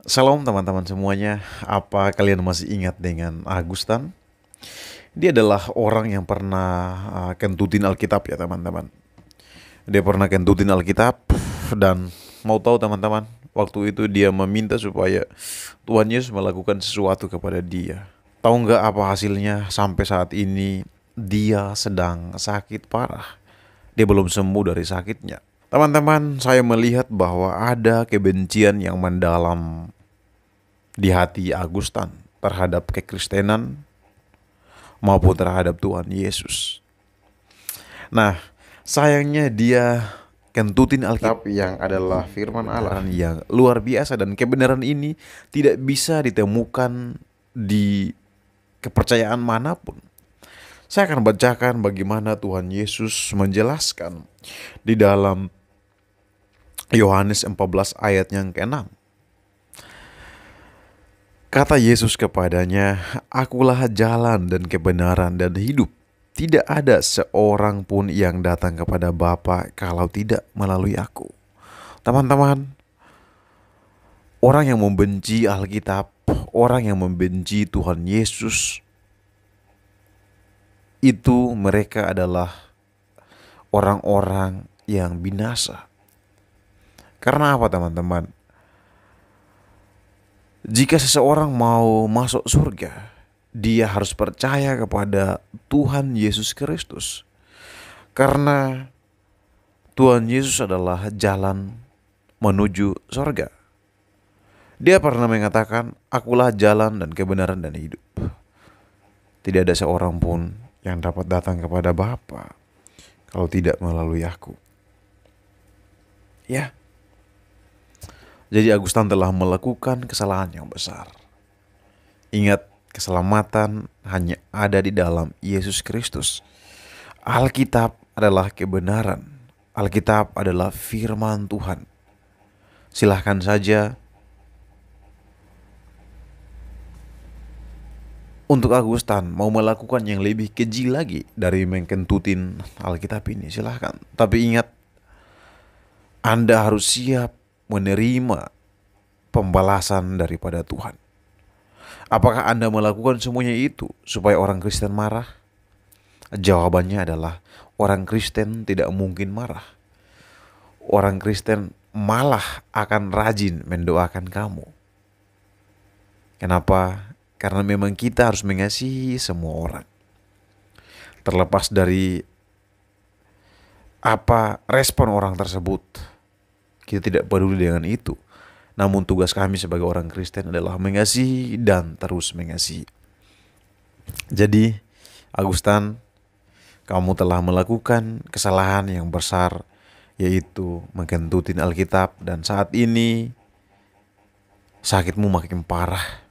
Salam teman-teman semuanya. Apa kalian masih ingat dengan Agustan? Dia adalah orang yang pernah kentutin Alkitab ya teman-teman. Dia pernah kentutin Alkitab dan mau tahu teman-teman, waktu itu dia meminta supaya Tuhan Yesus melakukan sesuatu kepada dia. Tahu nggak apa hasilnya? Sampai saat ini dia sedang sakit parah. Dia belum sembuh dari sakitnya. Teman-teman, saya melihat bahwa ada kebencian yang mendalam di hati Agustan terhadap kekristenan maupun terhadap Tuhan Yesus. Nah, sayangnya dia kentutin Alkitab yang adalah firman Allah yang luar biasa, dan kebenaran ini tidak bisa ditemukan di kepercayaan manapun. Saya akan bacakan bagaimana Tuhan Yesus menjelaskan di dalam Yohanes 14 ayat yang ke-6. Kata Yesus kepadanya, "Akulah jalan dan kebenaran dan hidup. Tidak ada seorang pun yang datang kepada Bapa kalau tidak melalui aku." Teman-teman, orang yang membenci Alkitab, orang yang membenci Tuhan Yesus, itu mereka adalah orang-orang yang binasa. Karena apa teman-teman? Jika seseorang mau masuk surga, dia harus percaya kepada Tuhan Yesus Kristus. Karena Tuhan Yesus adalah jalan menuju surga. Dia pernah mengatakan, "Akulah jalan dan kebenaran dan hidup. Tidak ada seorang pun yang dapat datang kepada Bapa kalau tidak melalui aku." Ya, jadi Agustan telah melakukan kesalahan yang besar. Ingat, keselamatan hanya ada di dalam Yesus Kristus. Alkitab adalah kebenaran. Alkitab adalah firman Tuhan. Silahkan saja untuk Agustan mau melakukan yang lebih keji lagi dari mengkentutin Alkitab ini, silahkan. Tapi ingat, Anda harus siap menerima pembalasan daripada Tuhan. Apakah Anda melakukan semuanya itu supaya orang Kristen marah? Jawabannya adalah orang Kristen tidak mungkin marah. Orang Kristen malah akan rajin mendoakan kamu. Kenapa? Karena memang kita harus mengasihi semua orang. Terlepas dari apa respon orang tersebut, kita tidak peduli dengan itu. Namun tugas kami sebagai orang Kristen adalah mengasihi dan terus mengasihi. Jadi, Agustan, kamu telah melakukan kesalahan yang besar, yaitu mengkentutin Alkitab, dan saat ini sakitmu makin parah.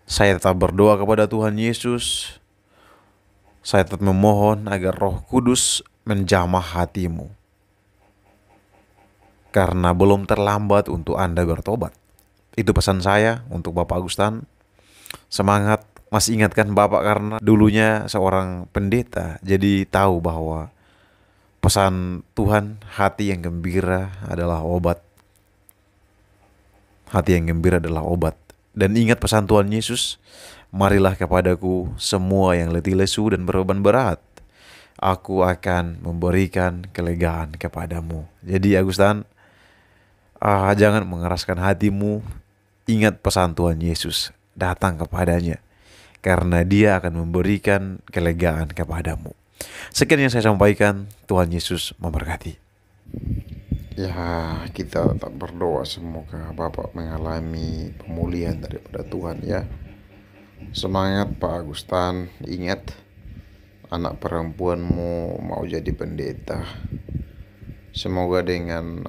Saya tetap berdoa kepada Tuhan Yesus. Saya tetap memohon agar Roh Kudus menjamah hatimu. Karena belum terlambat untuk Anda bertobat. Itu pesan saya untuk Bapak Agustan. Semangat. Masih ingatkan Bapak karena dulunya seorang pendeta. Jadi tahu bahwa pesan Tuhan, hati yang gembira adalah obat. Hati yang gembira adalah obat. Dan ingat pesan Tuhan Yesus, "Marilah kepadaku semua yang letih lesu dan beban berat. Aku akan memberikan kelegaan kepadamu." Jadi Agustan, jangan mengeraskan hatimu. Ingat pesan Tuhan Yesus. Datang kepadanya. Karena dia akan memberikan kelegaan kepadamu. Sekian yang saya sampaikan. Tuhan Yesus memberkati. Ya, kita tetap berdoa semoga Bapak mengalami pemulihan daripada Tuhan ya. Semangat Pak Agustan, ingat anak perempuanmu mau jadi pendeta. Semoga dengan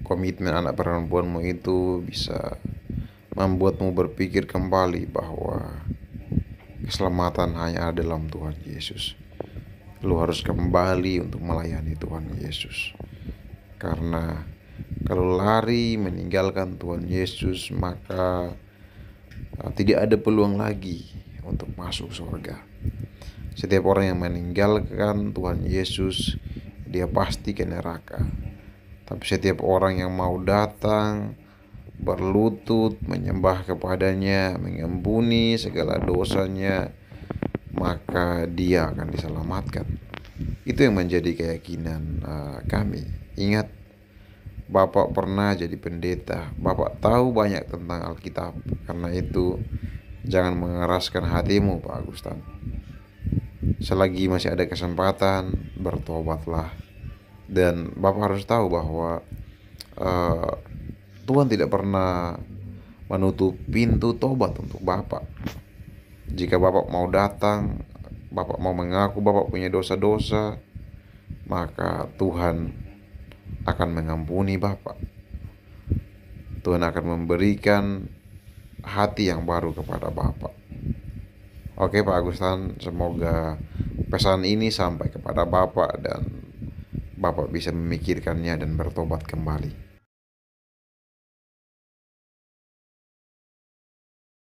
komitmen anak perempuanmu itu bisa membuatmu berpikir kembali bahwa keselamatan hanya ada dalam Tuhan Yesus. Lu harus kembali untuk melayani Tuhan Yesus. Karena kalau lari meninggalkan Tuhan Yesus, maka tidak ada peluang lagi untuk masuk surga. Setiap orang yang meninggalkan Tuhan Yesus, dia pasti ke neraka. Tapi setiap orang yang mau datang berlutut, menyembah kepadanya, mengampuni segala dosanya, maka dia akan diselamatkan. Itu yang menjadi keyakinan kami. Ingat, Bapak pernah jadi pendeta, Bapak tahu banyak tentang Alkitab. Karena itu, jangan mengeraskan hatimu, Pak Agustan. Selagi masih ada kesempatan, bertobatlah. Dan Bapak harus tahu bahwa eh, Tuhan tidak pernah menutup pintu tobat untuk Bapak. Jika Bapak mau datang, Bapak mau mengaku Bapak punya dosa-dosa, maka Tuhan akan mengampuni Bapak. Tuhan akan memberikan hati yang baru kepada Bapak. Oke Pak Agustan, semoga pesan ini sampai kepada Bapak dan Bapak bisa memikirkannya dan bertobat kembali.